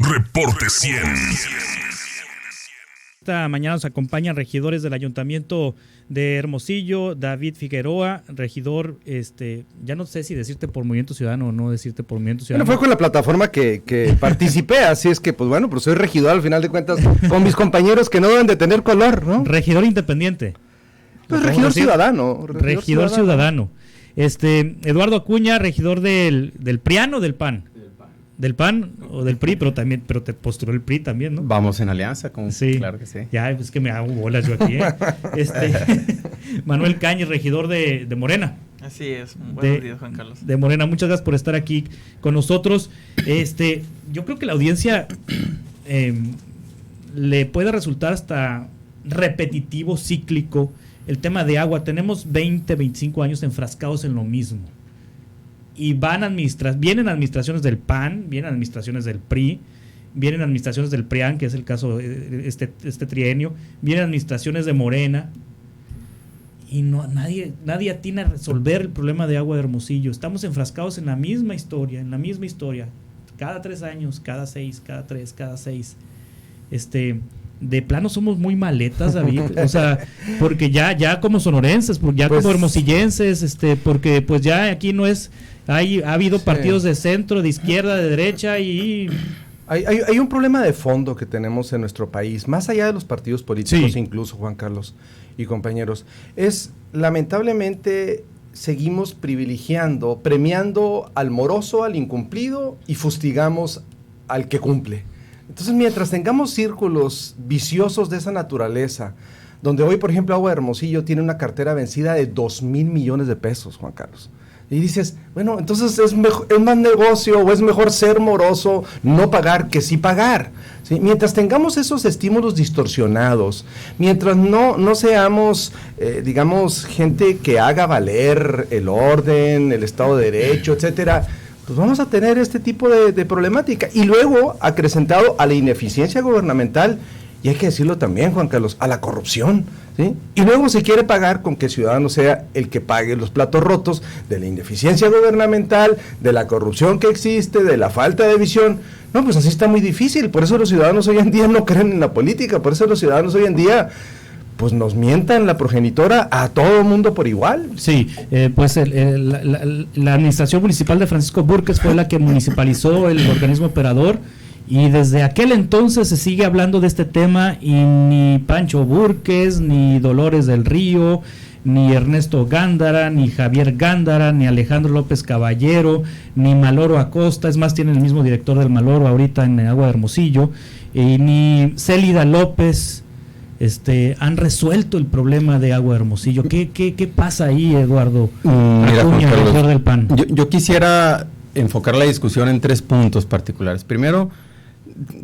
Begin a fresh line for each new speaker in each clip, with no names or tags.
Reporte 100.
Esta mañana nos acompañan regidores del Ayuntamiento de Hermosillo, David Figueroa, regidor, ya no sé si decirte por Movimiento Ciudadano o no decirte por Movimiento Ciudadano.
Bueno, fue con la plataforma que participé, así es que, pues bueno, pues soy regidor al final de cuentas, con mis compañeros que no deben de tener color, ¿no?
Regidor independiente.
Pues regidor ciudadano.
Regidor ciudadano. Eduardo Acuña, regidor del PRIAN o del PAN. Del PAN o del PRI, pero te postuló el PRI también, ¿no?
Vamos en alianza,
sí.
Claro que sí.
Ya, es que me hago bolas yo aquí, Manuel Cañas, regidor de Morena.
Así es, buenos días, Juan Carlos.
De Morena, muchas gracias por estar aquí con nosotros. Yo creo que la audiencia le puede resultar hasta repetitivo, cíclico, el tema de agua. Tenemos 20, 25 años enfrascados en lo mismo. Y vienen administraciones del PAN, vienen administraciones del PRI, vienen administraciones del PRIAN, que es el caso este trienio, vienen administraciones de Morena, y nadie atina a resolver el problema de agua de Hermosillo. Estamos enfrascados en la misma historia, cada 3 años, cada 6, cada 3, cada 6. De plano somos muy maletas, David, o sea, porque ya como sonorenses, ya como hermosillenses, porque pues ya aquí no es... Ha habido partidos de centro, de izquierda, de derecha y...
Hay un problema de fondo que tenemos en nuestro país, más allá de los partidos políticos, incluso, Juan Carlos y compañeros, es lamentablemente seguimos premiando al moroso, al incumplido y fustigamos al que cumple. Entonces, mientras tengamos círculos viciosos de esa naturaleza, donde hoy, por ejemplo, Agua de Hermosillo tiene una cartera vencida de 2,000 millones de pesos, Juan Carlos. Y dices, bueno, entonces es más negocio o es mejor ser moroso, no pagar que sí pagar. ¿Sí? Mientras tengamos esos estímulos distorsionados, mientras no seamos, digamos, gente que haga valer el orden, el Estado de Derecho, etcétera, pues vamos a tener este tipo de problemática. Y luego, acrecentado a la ineficiencia gubernamental, y hay que decirlo también, Juan Carlos, a la corrupción, ¿sí? Y luego se quiere pagar con que el ciudadano sea el que pague los platos rotos de la ineficiencia gubernamental, de la corrupción que existe, de la falta de visión. No, pues así está muy difícil. Por eso los ciudadanos hoy en día no creen en la política, por eso los ciudadanos hoy en día... pues nos mientan la progenitora a todo el mundo por igual.
Sí, pues la administración municipal de Francisco Búrquez fue la que municipalizó el organismo operador, y desde aquel entonces se sigue hablando de este tema, y ni Pancho Búrquez, ni Dolores del Río, ni Ernesto Gándara, ni Javier Gándara, ni Alejandro López Caballero, ni Maloro Acosta, es más, tienen el mismo director del Maloro ahorita en Agua de Hermosillo, ni Célida López, han resuelto el problema de Agua de Hermosillo. ¿Qué pasa ahí, Eduardo?
Mira,
Acuña,
Juan Carlos,
del PAN.
Yo quisiera enfocar la discusión en 3 puntos particulares. Primero,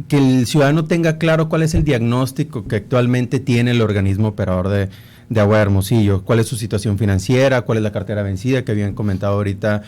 que el ciudadano tenga claro cuál es el diagnóstico que actualmente tiene el organismo operador de Agua de Hermosillo, cuál es su situación financiera, cuál es la cartera vencida que habían comentado ahorita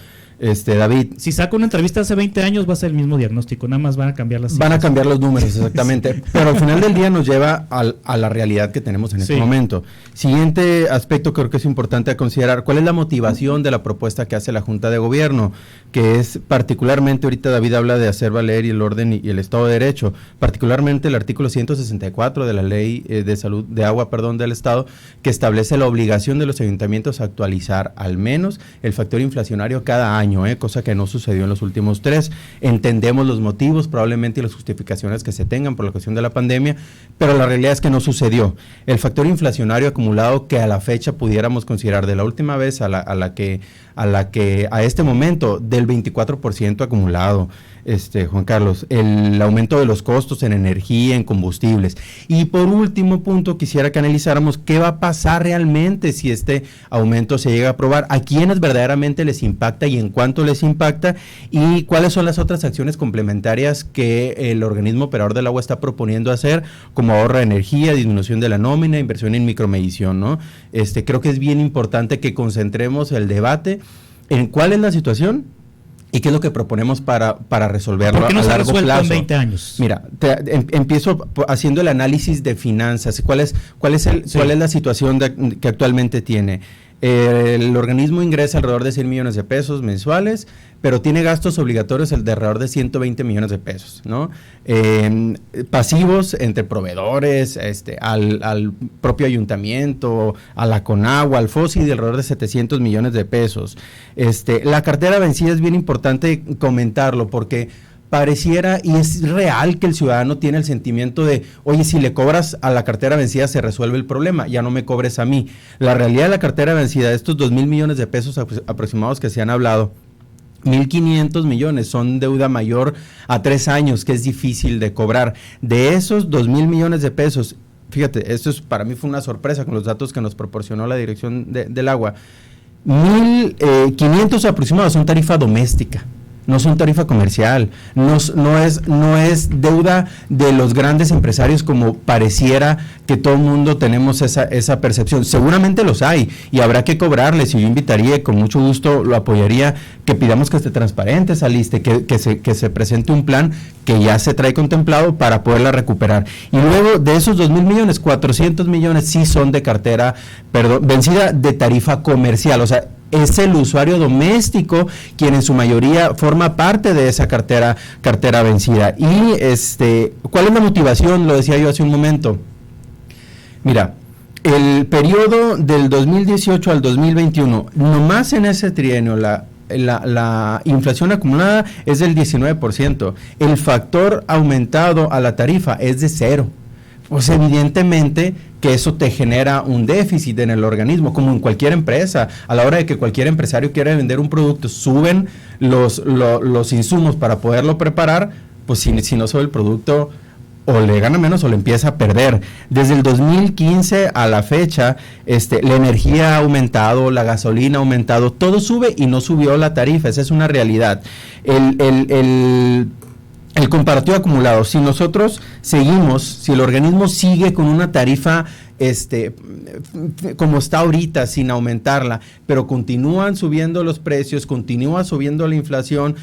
David.
Si saca una entrevista hace 20 años va a ser el mismo diagnóstico, nada más van a cambiar las cifras.
Van a cambiar los números, exactamente, sí. Pero al final del día nos lleva a la realidad que tenemos en este momento. Siguiente aspecto creo que es importante a considerar, ¿cuál es la motivación de la propuesta que hace la Junta de Gobierno? Que es particularmente, ahorita David habla de hacer valer y el orden y el Estado de Derecho, particularmente el artículo 164 de la Ley de Agua del Estado, que establece la obligación de los ayuntamientos a actualizar al menos el factor inflacionario cada año, cosa que no sucedió en los últimos 3. Entendemos los motivos, probablemente, y las justificaciones que se tengan por la cuestión de la pandemia, pero la realidad es que no sucedió. El factor inflacionario acumulado que a la fecha pudiéramos considerar de la última vez a este momento del 24% acumulado, Juan Carlos, el aumento de los costos en energía, en combustibles. Y por último punto, quisiera que analizáramos qué va a pasar realmente si este aumento se llega a aprobar, a quiénes verdaderamente les impacta y en cuánto les impacta, y cuáles son las otras acciones complementarias que el organismo operador del agua está proponiendo hacer, como ahorro de energía, disminución de la nómina, inversión en micromedición, ¿no? Creo que es bien importante que concentremos el debate en cuál es la situación y qué es lo que proponemos para resolverlo a largo plazo.
¿Por qué no se ha resuelto en 20 años?
Mira, empiezo haciendo el análisis de finanzas. ¿Cuál es la situación que actualmente tiene? El organismo ingresa alrededor de 100 millones de pesos mensuales, pero tiene gastos obligatorios de alrededor de 120 millones de pesos, ¿no? Pasivos entre proveedores, al propio ayuntamiento, a la Conagua, al FOSI, de alrededor de 700 millones de pesos. La cartera vencida es bien importante comentarlo porque pareciera y es real que el ciudadano tiene el sentimiento de, oye, si le cobras a la cartera vencida se resuelve el problema, ya no me cobres a mí. La realidad de la cartera vencida, estos 2,000 millones de pesos aproximados que se han hablado, 1,500 millones son deuda mayor a 3 años, que es difícil de cobrar. De esos 2,000 millones de pesos, fíjate, esto para mí fue una sorpresa con los datos que nos proporcionó la Dirección del Agua, 1,500 aproximados son tarifa doméstica. No son tarifa comercial, no es deuda de los grandes empresarios como pareciera que todo el mundo tenemos esa percepción. Seguramente los hay y habrá que cobrarles, y yo invitaría y con mucho gusto lo apoyaría, que pidamos que esté transparente esa lista, que se presente un plan que ya se trae contemplado para poderla recuperar. Y luego de esos 2,000 millones, 400 millones sí son de cartera, vencida de tarifa comercial, o sea, es el usuario doméstico quien en su mayoría forma parte de esa cartera vencida. Y ¿cuál es la motivación? Lo decía yo hace un momento. Mira, el periodo del 2018 al 2021, nomás en ese trienio la inflación acumulada es del 19%. El factor aumentado a la tarifa es de 0. Pues evidentemente que eso te genera un déficit en el organismo, como en cualquier empresa. A la hora de que cualquier empresario quiere vender un producto, suben los insumos para poderlo preparar, pues si no sube el producto, o le gana menos o le empieza a perder. Desde el 2015 a la fecha, la energía ha aumentado, la gasolina ha aumentado, todo sube y no subió la tarifa, esa es una realidad. El comparativo acumulado, si nosotros seguimos, si el organismo sigue con una tarifa como está ahorita, sin aumentarla, pero continúan subiendo los precios, continúa subiendo la inflación,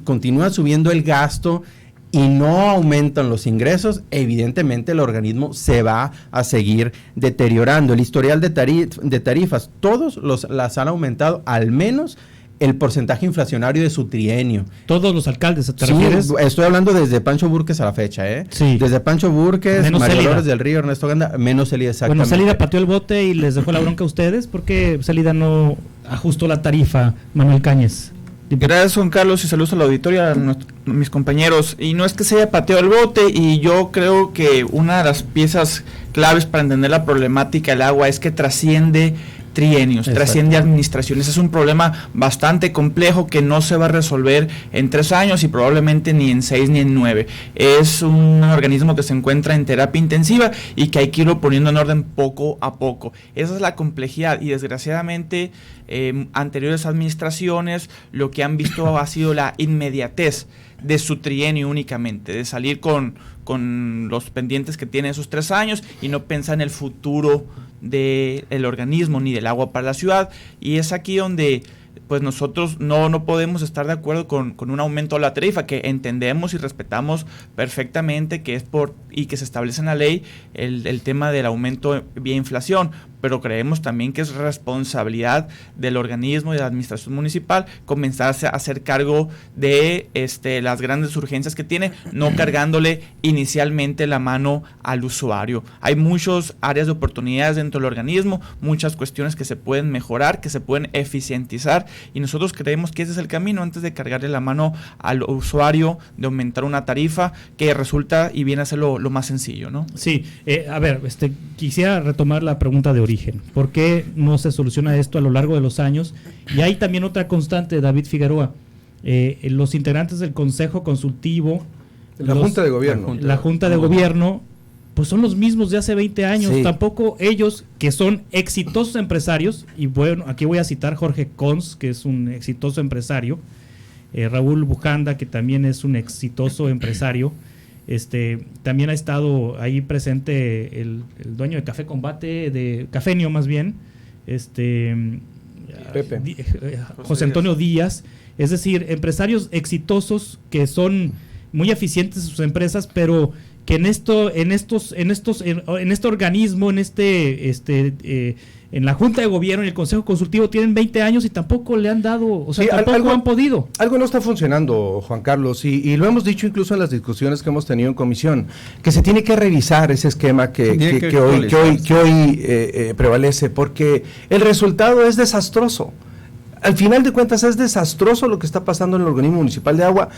continúa subiendo el gasto y no aumentan los ingresos, evidentemente el organismo se va a seguir deteriorando. El historial de tarifas, todos las han aumentado al menos el porcentaje inflacionario de su trienio.
¿Todos los alcaldes te refieres?
Sí, estoy hablando desde Pancho Burques a la fecha, ¿eh? Sí. Desde Pancho Burques, María Dolores del Río, Ernesto Ganda, menos Célida, exactamente.
Bueno, Célida pateó el bote y les dejó la bronca a ustedes. ¿Por qué Célida no ajustó la tarifa, Manuel Cáñez?
Gracias, Juan Carlos, y saludos a la auditoría, a mis compañeros. Y no es que se haya pateado el bote, y yo creo que una de las piezas claves para entender la problemática del agua es que trasciende trienios, trasciende administraciones. Es un problema bastante complejo que no se va a resolver en 3 años y probablemente ni en 6 ni en 9. Es un organismo que se encuentra en terapia intensiva y que hay que irlo poniendo en orden poco a poco. Esa es la complejidad, y desgraciadamente anteriores administraciones lo que han visto ha sido la inmediatez de su trienio únicamente, de salir con los pendientes que tiene esos 3 años y no pensar en el futuro del organismo ni del agua para la ciudad. Y es aquí donde pues nosotros no podemos estar de acuerdo con un aumento de la tarifa, que entendemos y respetamos perfectamente que es y que se establece en la ley el tema del aumento vía inflación, pero creemos también que es responsabilidad del organismo y de la administración municipal comenzar a hacer cargo de las grandes urgencias que tiene, no cargándole inicialmente la mano al usuario. Hay muchas áreas de oportunidades dentro del organismo, muchas cuestiones que se pueden mejorar, que se pueden eficientizar, y nosotros creemos que ese es el camino antes de cargarle la mano al usuario, de aumentar una tarifa que resulta y viene a ser lo más sencillo, ¿no?
Sí, a ver, quisiera retomar la pregunta de origen. ¿Por qué no se soluciona esto a lo largo de los años? Y hay también otra constante, David Figueroa. Los integrantes del Consejo Consultivo,
la Junta de Gobierno.
La Junta de Gobierno, pues son los mismos de hace 20 años. Sí. Tampoco ellos, que son exitosos empresarios, y bueno, aquí voy a citar Jorge Cons, que es un exitoso empresario, Raúl Bujanda, que también es un exitoso empresario. También ha estado ahí presente el dueño de Café Combate, de Cafenio más bien,
Pepe.
José Antonio Díaz. Es decir, empresarios exitosos que son muy eficientes en sus empresas, pero que en este organismo, en la Junta de Gobierno y el Consejo Consultivo tienen 20 años y tampoco le han dado, o sea, tampoco han podido.
Algo no está funcionando, Juan Carlos, y lo hemos dicho incluso en las discusiones que hemos tenido en comisión, que se tiene que revisar ese esquema que hoy prevalece, porque el resultado es desastroso. Al final de cuentas es desastroso lo que está pasando en el organismo municipal de agua,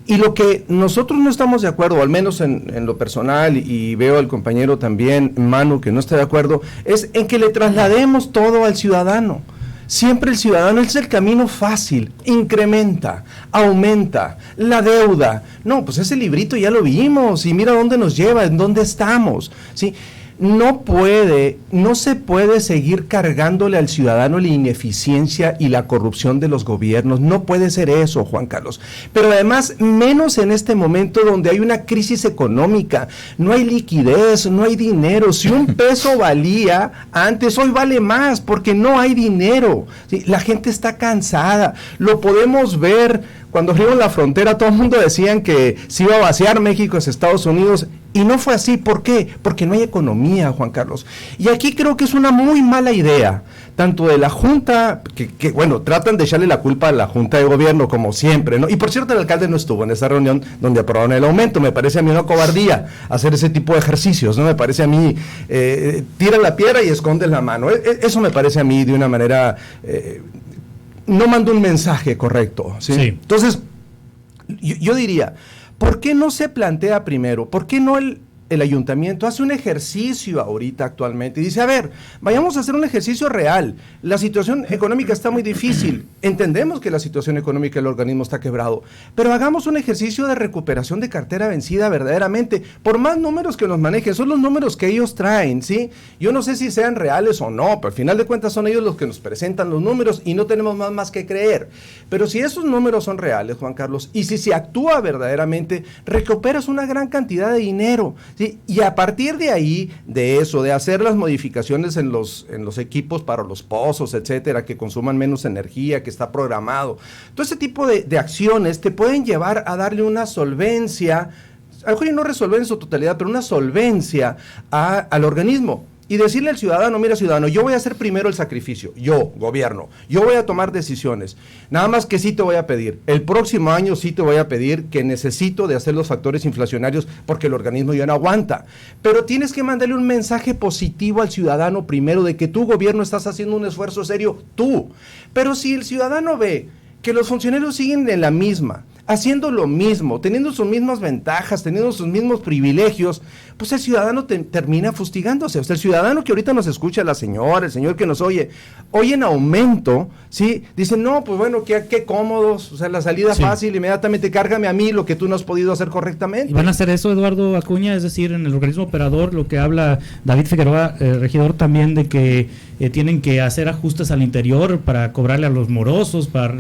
y lo que nosotros no estamos de acuerdo, al menos en lo personal, y veo al compañero también, Manu, que no está de acuerdo, es en que le traslademos todo al ciudadano. Siempre el ciudadano es el camino fácil, incrementa, aumenta, la deuda. No, pues ese librito ya lo vimos y mira dónde nos lleva, en dónde estamos, ¿sí? No se puede seguir cargándole al ciudadano la ineficiencia y la corrupción de los gobiernos. No puede ser eso, Juan Carlos. Pero además, menos en este momento donde hay una crisis económica, no hay liquidez, no hay dinero. Si un peso valía antes, hoy vale más porque no hay dinero. ¿Sí? La gente está cansada. Lo podemos ver cuando abrieron la frontera, todo el mundo decían que se iba a vaciar México hacia Estados Unidos. Y no fue así. ¿Por qué? Porque no hay economía, Juan Carlos. Y aquí creo que es una muy mala idea, tanto de la Junta, que bueno, tratan de echarle la culpa a la Junta de Gobierno, como siempre, ¿no? Y por cierto, el alcalde no estuvo en esa reunión donde aprobaron el aumento. Me parece a mí una cobardía hacer ese tipo de ejercicios, ¿no? Me parece a mí, tira la piedra y escondes la mano. Eso me parece a mí de una manera, no manda un mensaje correcto, ¿sí? Sí. Entonces, yo diría, ¿por qué no se plantea primero? ¿Por qué no el ayuntamiento hace un ejercicio ahorita actualmente y dice, a ver, vayamos a hacer un ejercicio real? La situación económica está muy difícil, entendemos que la situación económica del organismo está quebrado, pero hagamos un ejercicio de recuperación de cartera vencida verdaderamente, por más números que nos manejen, son los números que ellos traen, ¿sí? Yo no sé si sean reales o no, pero al final de cuentas son ellos los que nos presentan los números y no tenemos más que creer, pero si esos números son reales, Juan Carlos, y si se actúa verdaderamente, recuperas una gran cantidad de dinero, ¿sí? Y a partir de ahí, de eso, de hacer las modificaciones en los equipos para los pozos, etcétera, que consuman menos energía, que está programado, todo ese tipo de acciones te pueden llevar a darle una solvencia, a lo mejor no resolver en su totalidad, pero una solvencia al organismo. Y decirle al ciudadano, mira ciudadano, yo voy a hacer primero el sacrificio, yo, gobierno, yo voy a tomar decisiones, nada más que sí te voy a pedir, el próximo año sí te voy a pedir que necesito de hacer los factores inflacionarios porque el organismo ya no aguanta, pero tienes que mandarle un mensaje positivo al ciudadano primero de que tu gobierno estás haciendo un esfuerzo serio, tú, pero si el ciudadano ve que los funcionarios siguen en la misma, haciendo lo mismo, teniendo sus mismas ventajas, teniendo sus mismos privilegios, pues el ciudadano termina fustigándose. O sea, el ciudadano que ahorita nos escucha, la señora, el señor que nos oye en aumento, ¿sí? Dicen, no, pues bueno, qué cómodos, o sea, la salida fácil, inmediatamente cárgame a mí lo que tú no has podido hacer correctamente.
¿Y van a hacer eso, Eduardo Acuña? Es decir, en el organismo operador, lo que habla David Figueroa, regidor también, de que tienen que hacer ajustes al interior para cobrarle a los morosos, para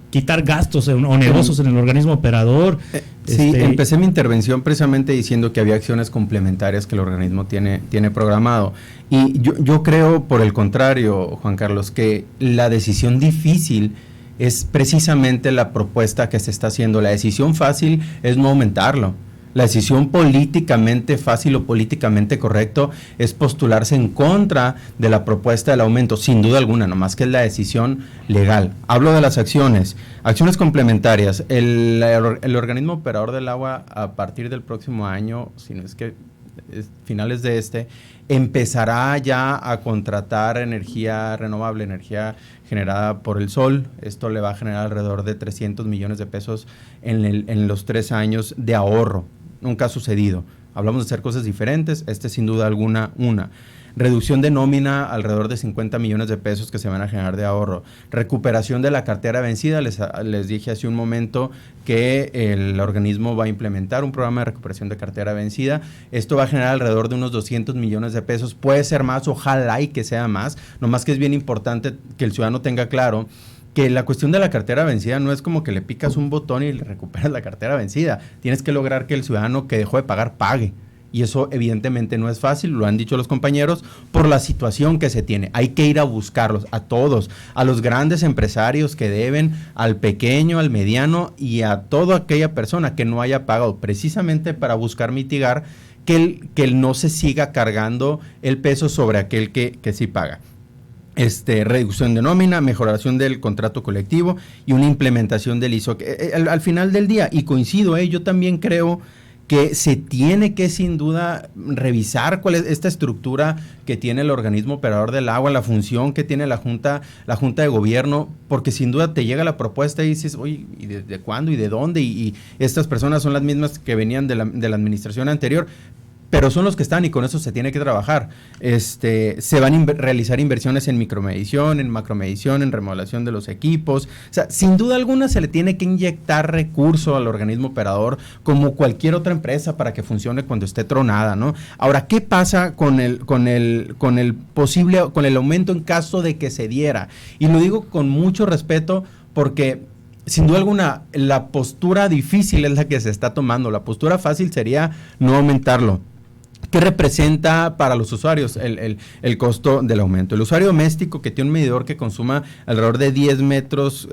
quitar gastos onerosos en el organismo operador.
Sí, empecé mi intervención precisamente diciendo que había acciones complementarias que el organismo tiene programado. Y yo creo, por el contrario, Juan Carlos, que la decisión difícil es precisamente la propuesta que se está haciendo. La decisión fácil es no aumentarlo. La decisión políticamente fácil o políticamente correcto es postularse en contra de la propuesta del aumento, sin duda alguna, nomás que es la decisión legal. Hablo de las acciones complementarias. El organismo operador del agua, a partir del próximo año, si no es que finales de empezará ya a contratar energía renovable, energía generada por el sol. Esto le va a generar alrededor de 300 millones de pesos en los 3 años de ahorro. Nunca ha sucedido. Hablamos de hacer cosas diferentes, sin duda alguna una. Reducción de nómina, alrededor de 50 millones de pesos que se van a generar de ahorro. Recuperación de la cartera vencida, les dije hace un momento que el organismo va a implementar un programa de recuperación de cartera vencida. Esto va a generar alrededor de unos 200 millones de pesos. Puede ser más, ojalá y que sea más, nomás que es bien importante que el ciudadano tenga claro que la cuestión de la cartera vencida no es como que le picas un botón y le recuperas la cartera vencida. Tienes que lograr que el ciudadano que dejó de pagar pague. Y eso evidentemente no es fácil, lo han dicho los compañeros, por la situación que se tiene. Hay que ir a buscarlos, a todos, a los grandes empresarios que deben, al pequeño, al mediano y a toda aquella persona que no haya pagado, precisamente para buscar mitigar que no se siga cargando el peso sobre aquel que sí paga. Reducción de nómina, mejoración del contrato colectivo y una implementación del ISO. Al final del día, y coincido, yo también creo que se tiene que sin duda revisar cuál es esta estructura que tiene el organismo operador del agua, la función que tiene la junta de gobierno, porque sin duda te llega la propuesta y dices, oye, ¿y desde cuándo y de dónde? Y estas personas son las mismas que venían de la administración anterior, pero son los que están y con eso se tiene que trabajar. Se van a realizar inversiones en micromedición, en macromedición, en remodelación de los equipos. O sea, sin duda alguna se le tiene que inyectar recurso al organismo operador como cualquier otra empresa para que funcione cuando esté tronada, ¿no? Ahora, ¿qué pasa con el aumento en caso de que se diera? Y lo digo con mucho respeto porque sin duda alguna la postura difícil es la que se está tomando. La postura fácil sería no aumentarlo. ¿Qué representa para los usuarios el costo del aumento? El usuario doméstico que tiene un medidor que consuma alrededor de 10 metros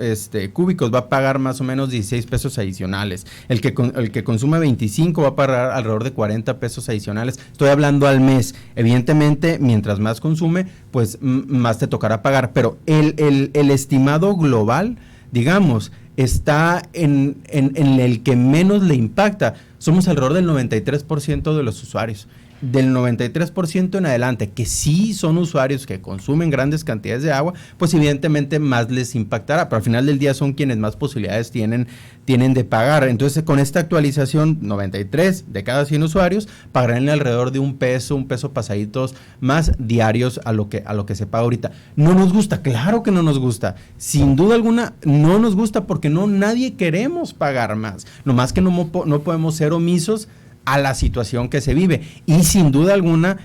cúbicos va a pagar más o menos 16 pesos adicionales. El que consuma 25 va a pagar alrededor de 40 pesos adicionales. Estoy hablando al mes. Evidentemente, mientras más consume, pues más te tocará pagar. Pero el estimado global, digamos, está en el que menos le impacta. Somos alrededor del 93% de los usuarios. Del 93% en adelante, que sí son usuarios que consumen grandes cantidades de agua, pues evidentemente más les impactará, pero al final del día son quienes más posibilidades tienen de pagar. Entonces, con esta actualización, 93 de cada 100 usuarios pagarán alrededor de un peso pasaditos más diarios a lo que se paga ahorita. ¿No nos gusta? Claro que no nos gusta. Sin duda alguna, no nos gusta porque nadie queremos pagar más. Nomás que no podemos ser omisos a la situación que se vive. Y sin duda alguna,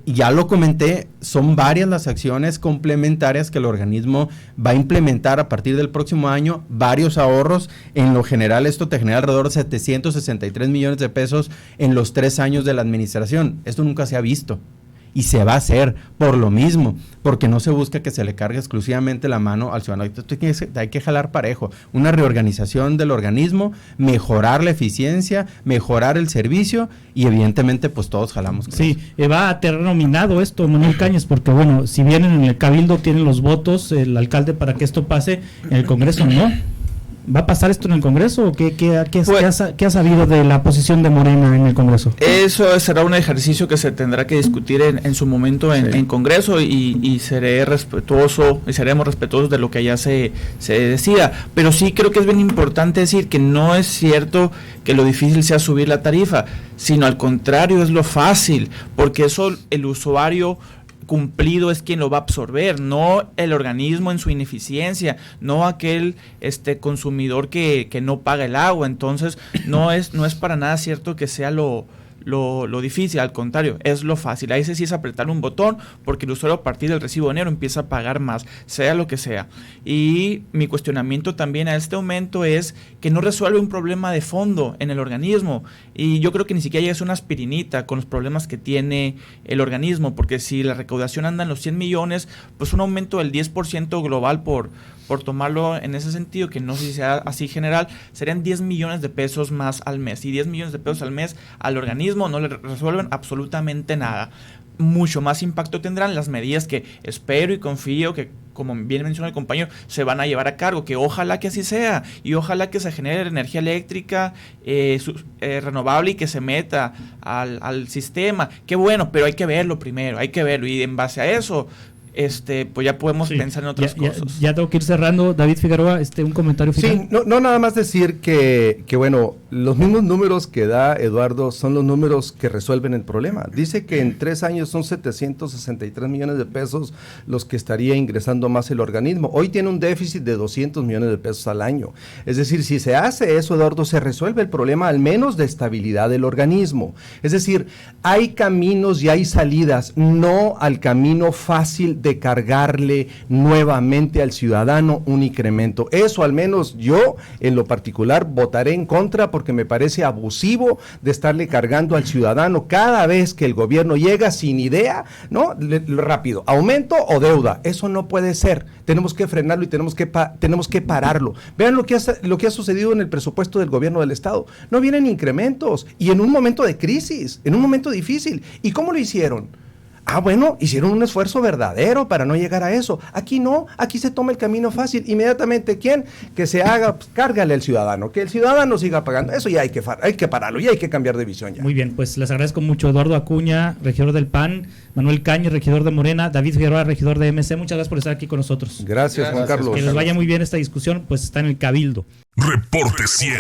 ya lo comenté, son varias las acciones complementarias que el organismo va a implementar a partir del próximo año, varios ahorros. En lo general, esto te genera alrededor de 763 millones de pesos en los 3 años de la administración. Esto nunca se ha visto. Y se va a hacer por lo mismo, porque no se busca que se le cargue exclusivamente la mano al ciudadano. Hay que jalar parejo, una reorganización del organismo, mejorar la eficiencia, mejorar el servicio y evidentemente pues todos jalamos.
Sí, va a terreno minado esto, Manuel Cañas, porque bueno, si bien en el Cabildo tienen los votos el alcalde para que esto pase, en el Congreso no. ¿Va a pasar esto en el Congreso o qué ha sabido de la posición de Morena en el Congreso?
Eso será un ejercicio que se tendrá que discutir en su momento en Congreso y seremos respetuosos de lo que allá se decida. Pero sí creo que es bien importante decir que no es cierto que lo difícil sea subir la tarifa, sino al contrario es lo fácil, porque eso el usuario cumplido es quien lo va a absorber, no el organismo en su ineficiencia, no aquel consumidor que no paga el agua. Entonces no es para nada cierto que sea lo difícil, al contrario, es lo fácil. Ahí sí es apretar un botón, porque el usuario a partir del recibo de enero empieza a pagar más, sea lo que sea. Y mi cuestionamiento también a este aumento es que no resuelve un problema de fondo en el organismo, y yo creo que ni siquiera es una aspirinita con los problemas que tiene el organismo, porque si la recaudación anda en los 100 millones, pues un aumento del 10% global por tomarlo en ese sentido, que no sé si sea así general, serían 10 millones de pesos más al mes, y 10 millones de pesos al mes al organismo no le resuelven absolutamente nada. Mucho más impacto tendrán las medidas que espero y confío que, como bien mencionó el compañero, se van a llevar a cargo, que ojalá que así sea, y ojalá que se genere energía eléctrica renovable y que se meta al sistema. Qué bueno, pero hay que verlo primero, y en base a eso pues ya podemos pensar en otras cosas.
Ya tengo que ir cerrando. David Figueroa, un comentario final.
Sí, no nada más decir que bueno, los mismos números que da Eduardo son los números que resuelven el problema. Dice que en 3 años son 763 millones de pesos los que estaría ingresando más el organismo. Hoy tiene un déficit de 200 millones de pesos al año. Es decir, si se hace eso, Eduardo, se resuelve el problema al menos de estabilidad del organismo. Es decir, hay caminos y hay salidas, no al camino fácil de cargarle nuevamente al ciudadano un incremento. Eso al menos yo en lo particular votaré en contra porque me parece abusivo de estarle cargando al ciudadano cada vez que el gobierno llega sin idea, ¿no? Rápido, aumento o deuda. Eso no puede ser. Tenemos que frenarlo y tenemos que pararlo. Vean lo que ha sucedido en el presupuesto del gobierno del Estado. No vienen incrementos y en un momento de crisis, en un momento difícil. ¿Y cómo lo hicieron? Bueno, hicieron un esfuerzo verdadero para no llegar a eso. Aquí no, aquí se toma el camino fácil. Inmediatamente, ¿quién? Que se haga, pues, cárgale al ciudadano, que el ciudadano siga pagando. Eso ya hay que pararlo, ya hay que cambiar de visión ya.
Muy bien, pues les agradezco mucho. Eduardo Acuña, regidor del PAN, Manuel Caño, regidor de Morena, David Figueroa, regidor de MC. Muchas gracias por estar aquí con nosotros.
Gracias, Juan Carlos.
Que les vaya muy bien esta discusión, pues está en el Cabildo.
Reporte 100.